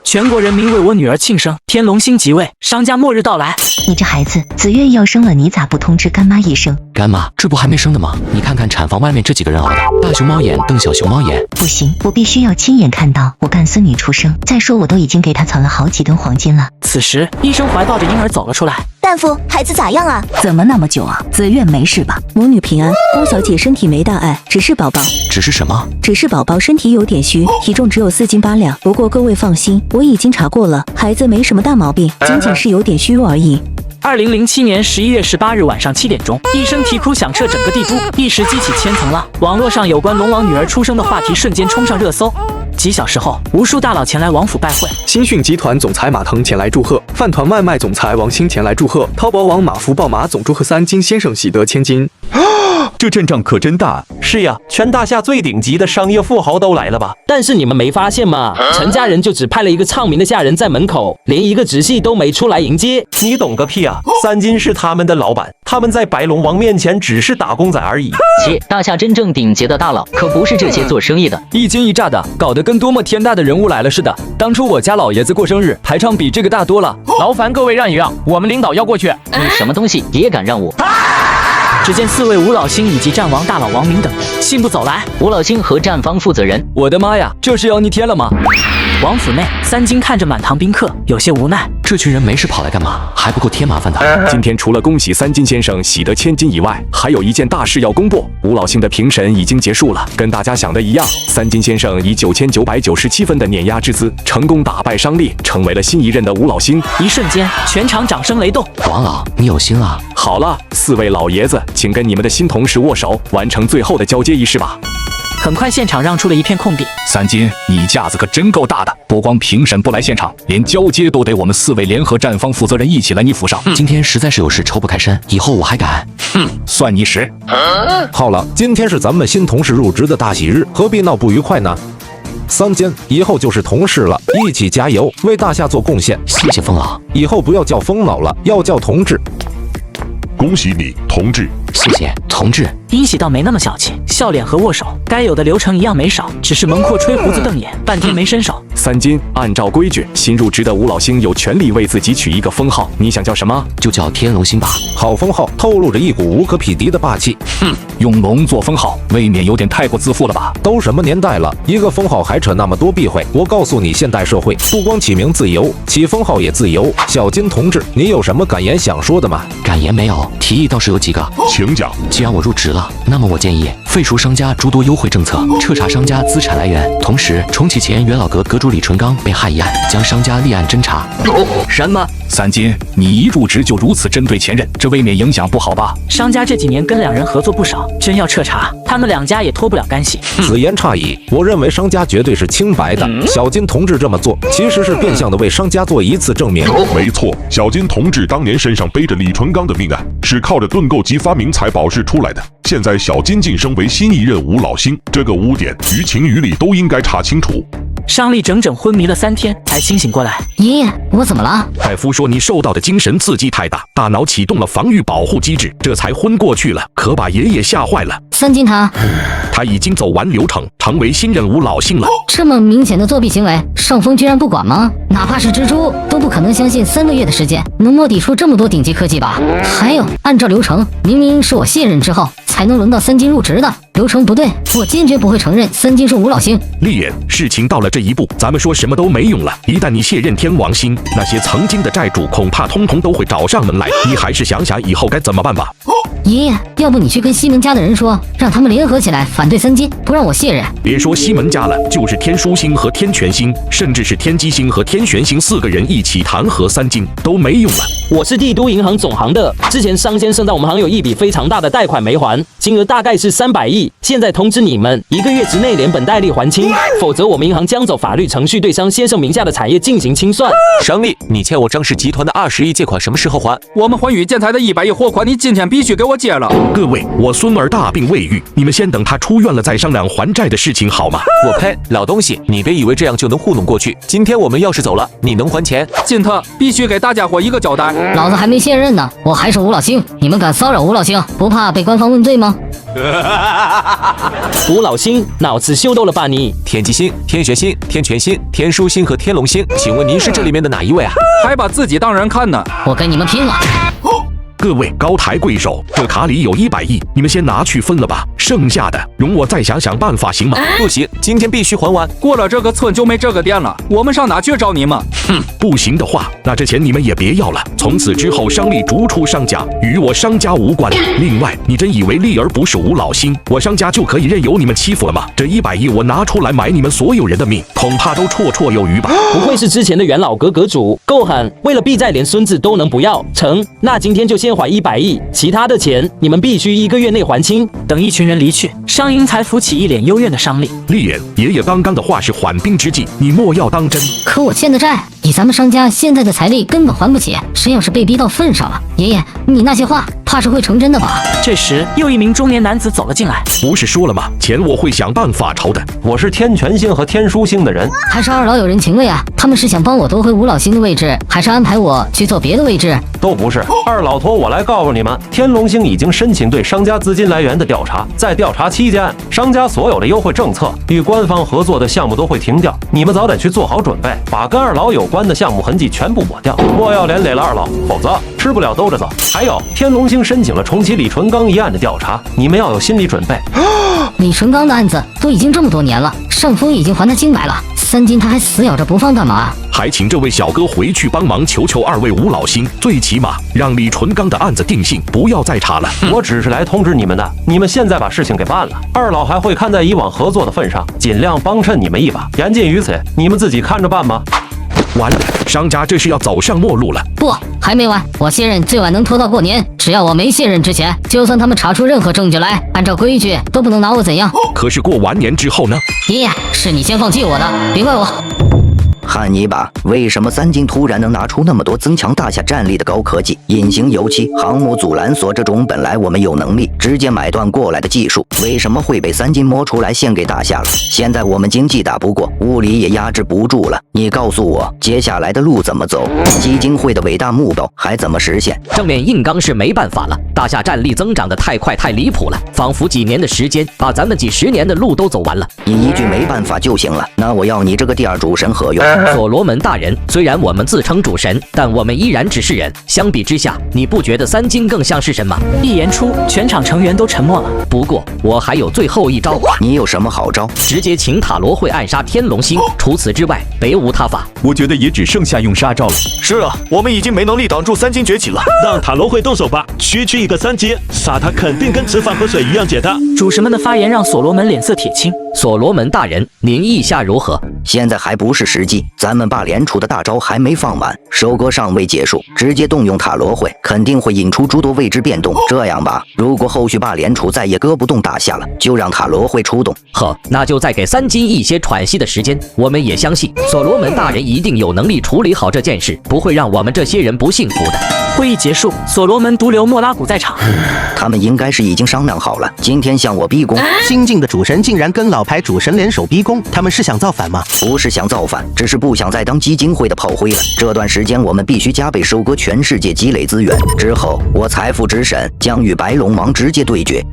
全国人民为我女儿庆生，天龙星即位，商家末日到来。你这孩子，子月要生了，你咋不通知干妈一声？干妈，这不还没生的吗？你看看产房外面这几个人熬的，大熊猫眼瞪小熊猫眼。不行，我必须要亲眼看到我干孙女出生。再说我都已经给她藏了好几吨黄金了。此时，医生怀抱着婴儿走了出来。大夫，孩子咋样啊？怎么那么久啊？子月没事吧？母女平安，宫小姐身体没大碍，只是宝宝。只是什么？只是宝宝身体有点虚，体重只有4斤8两。不过各位放心，我已经查过了，孩子没什么大毛病，仅仅是有点虚弱而已。2007年11月18日晚上7点钟，一声啼哭响彻整个帝都，一时激起千层浪。网络上有关龙王女儿出生的话题瞬间冲上热搜。几小时后，无数大佬前来王府拜会。新讯集团总裁马腾前来祝贺，饭团外卖总裁王兴前来祝贺，淘宝网马福报马总祝贺三金先生喜得千金。这阵仗可真大！是呀，全大夏最顶级的商业富豪都来了吧？但是你们没发现吗？陈家人就只派了一个唱名的下人在门口，连一个直系都没出来迎接。你懂个屁啊！三金是他们的老板，他们在白龙王面前只是打工仔而已。切，大夏真正顶级的大佬可不是这些做生意的，一惊一乍的，搞得跟多么天大的人物来了似的。当初我家老爷子过生日，排场比这个大多了。劳烦各位让一让，我们领导要过去。你什么东西也敢让我？只见4位吴老星以及战王大佬王明等信步走来。吴老星和战方负责人，我的妈呀，这是要逆天了吗？王府内，三金看着满堂宾客，有些无奈。这群人没事跑来干嘛？还不够添麻烦的。今天除了恭喜三金先生喜得千金以外，还有一件大事要公布。吴老星的评审已经结束了，跟大家想的一样，三金先生以9997分的碾压之姿，成功打败商力，成为了新一任的吴老星。一瞬间，全场掌声雷动。王老，你有心啊！好了，4位老爷子，请跟你们的新同事握手，完成最后的交接仪式吧。很快，现场让出了一片空地。三金，你架子可真够大的，不光评审不来现场，连交接都得我们4位联合站方负责人一起来你府上。今天实在是有事抽不开身，以后我还敢。算你实。好了，今天是咱们新同事入职的大喜日，何必闹不愉快呢？三金，以后就是同事了，一起加油，为大夏做贡献。谢谢风老，以后不要叫风老了，要叫同志。恭喜你，同志。谢谢，同志。殷喜倒没那么小气，笑脸和握手，该有的流程一样没少，只是蒙阔吹胡子瞪眼，半天没伸手。三金，按照规矩，新入职的吴老星有权利为自己取一个封号，你想叫什么？就叫天龙星吧。好封号，透露着一股无可匹敌的霸气。用龙做封号，未免有点太过自负了吧？都什么年代了，一个封号还扯那么多避讳？我告诉你，现代社会不光起名自由，起封号也自由。小金同志，你有什么感言想说的吗？感言没有，提议倒是有几个，请讲。既然我入职了，那么我建议废除商家诸多优惠政策，彻查商家资产来源，同时重启前元老阁阁主李纯刚被害一案，将商家立案侦查。什么？三金，你一入职就如此针对前任，这未免影响不好吧？商家这几年跟2人合作不少，真要彻查，他们2家也脱不了干系。此言差矣，我认为商家绝对是清白的。小金同志这么做，其实是变相的为商家做一次证明。没错，小金同志当年身上背着李纯刚的命案，是靠着盾构及发明财宝释出来的。现在小金晋升为新一任吴老星，这个污点于情于理都应该查清楚。商力整整昏迷了3天，才清醒过来。爷爷，我怎么了？大夫说你受到的精神刺激太大，大脑启动了防御保护机制，这才昏过去了，可把爷爷吓坏了。三金他已经走完流程，成为新任吴老星了。这么明显的作弊行为，上峰居然不管吗？哪怕是蜘蛛都不可能相信3个月的时间能摸底出这么多顶级科技吧？还有，按照流程，明明是我卸任之后才能轮到三金入职的，流程不对，我坚决不会承认三金是吴老星。丽眼，事情到了这一步，咱们说什么都没用了。一旦你卸任天王星，那些曾经的债主恐怕通通都会找上门来。你还是想想以后该怎么办吧。爷爷，要不你去跟西门家的人说，让他们联合起来反对三金，不让我卸任。别说西门家了，就是天枢星和天权星，甚至是天机星和天玄星4个人一起弹劾三金都没用了。我是帝都银行总行的，之前商先生在我们行有一笔非常大的贷款没还，金额大概是300亿。现在通知你们，1个月之内连本带利还清，否则我们银行将走法律程序对商先生名下的产业进行清算。商力，你欠我张氏集团的20亿借款什么时候还？我们环宇建材的100亿货款，你今天必须给我结了。各位，我孙儿大病未愈，你们先等他出院了再商量还债的事情好吗？我呸！老东西，你别以为这样就能糊弄过去。今天我们要是走了，你能还钱？金特必须给大家伙一个交代。老子还没卸任呢，我还是吴老星，你们敢骚扰吴老星，不怕被官方问罪吗？吴老星，脑子秀逗了吧你？天机星、天玄星、天权星、天枢星和天龙星，请问您是这里面的哪一位啊？还把自己当人看呢？我跟你们拼了！各位高抬贵手，这卡里有100亿，你们先拿去分了吧，剩下的容我再想想办法，行吗？不行，今天必须还完。过了这个村就没这个店了，我们上哪去找你们？哼，不行的话，那这钱你们也别要了。从此之后，商利逐出商家，与我商家无关。另外，你真以为丽儿不是吴老星，我商家就可以任由你们欺负了吗？这100亿我拿出来买你们所有人的命，恐怕都绰绰有余吧。不愧是之前的元老阁阁主，够狠！为了避债，连孙子都能不要。成，那今天就先还100亿，其他的钱你们必须1个月内还清。等一群人离去，商英才扶起一脸幽怨的商利。丽言，爷爷刚刚的话是缓兵之计，你莫要当真。可我欠的债，以咱们商家现在的财力根本还不起，谁要是被逼到份上了，爷爷，你那些话怕是会成真的吧？这时，又一名中年男子走了进来。不是说了吗？钱我会想办法筹的。我是天权星和天枢星的人，还是二老有人情味啊？他们是想帮我夺回吴老星的位置，还是安排我去做别的位置？都不是。二老托我来告诉你们，天龙星已经申请对商家资金来源的调查，在调查期间，商家所有的优惠政策与官方合作的项目都会停掉。你们早得去做好准备，把跟二老有关的项目痕迹全部抹掉，莫要连累了二老，否则吃不了兜着走。还有，天龙星申请了重启李纯刚一案的调查，你们要有心理准备。李纯刚的案子都已经这么多年了，上峰已经还他清白了，三金他还死咬着不放干嘛？还请这位小哥回去帮忙求求2位吴老星，最起码让李纯刚的案子定性，不要再查了。我只是来通知你们的，你们现在把事情给办了，二老还会看在以往合作的份上，尽量帮衬你们一把。言尽于此，你们自己看着办吧。完了，商家这是要走上末路了。不，还没完，我卸任最晚能拖到过年，只要我没卸任之前，就算他们查出任何证据来，按照规矩都不能拿我怎样。可是过完年之后呢？爷爷，是你先放弃我的，别怪我。汉尼拔，为什么三金突然能拿出那么多增强大厦战力的高科技？隐形油漆、航母阻拦索这种本来我们有能力直接买断过来的技术，为什么会被三金摸出来献给大厦了？现在我们经济打不过，物理也压制不住了。你告诉我，接下来的路怎么走？基金会的伟大目标还怎么实现？正面硬刚是没办法了，大厦战力增长的太快太离谱了，仿佛几年的时间把咱们几10年的路都走完了。你一句没办法就行了，那我要你这个第二主神何用？所罗门大人，虽然我们自称主神，但我们依然只是人。相比之下，你不觉得三金更像是神吗？一言出，全场成员都沉默了。不过我还有最后一招。你有什么好招？直接请塔罗会暗杀天龙星，除此之外别无他法。我觉得也只剩下用杀招了。是啊，我们已经没能力挡住三金崛起了。让塔罗会动手吧，区区一个三阶，杀他肯定跟吃饭喝水一样简单。主神们的发言让所罗门脸色铁青。所罗门大人，您意下如何？现在还不是时机，咱们把连出的大招还没放完，收割尚未结束，直接动用塔罗会，肯定会引出诸多未知变动。这样吧，如果后续霸连储再也割不动大厦了，就让塔罗会出动。呵，那就再给三金一些喘息的时间。我们也相信所罗门大人一定有能力处理好这件事，不会让我们这些人不幸福的。会议结束，所罗门独留莫拉古在场。他们应该是已经商量好了，今天向我逼宫。新晋的主神竟然跟老牌主神联手逼宫，他们是想造反吗？不是想造反，只是不想再当基金会的炮灰了。这段时间我们必须加倍收割全世界积累资源，之后我财富之神将与白龙王直接对决。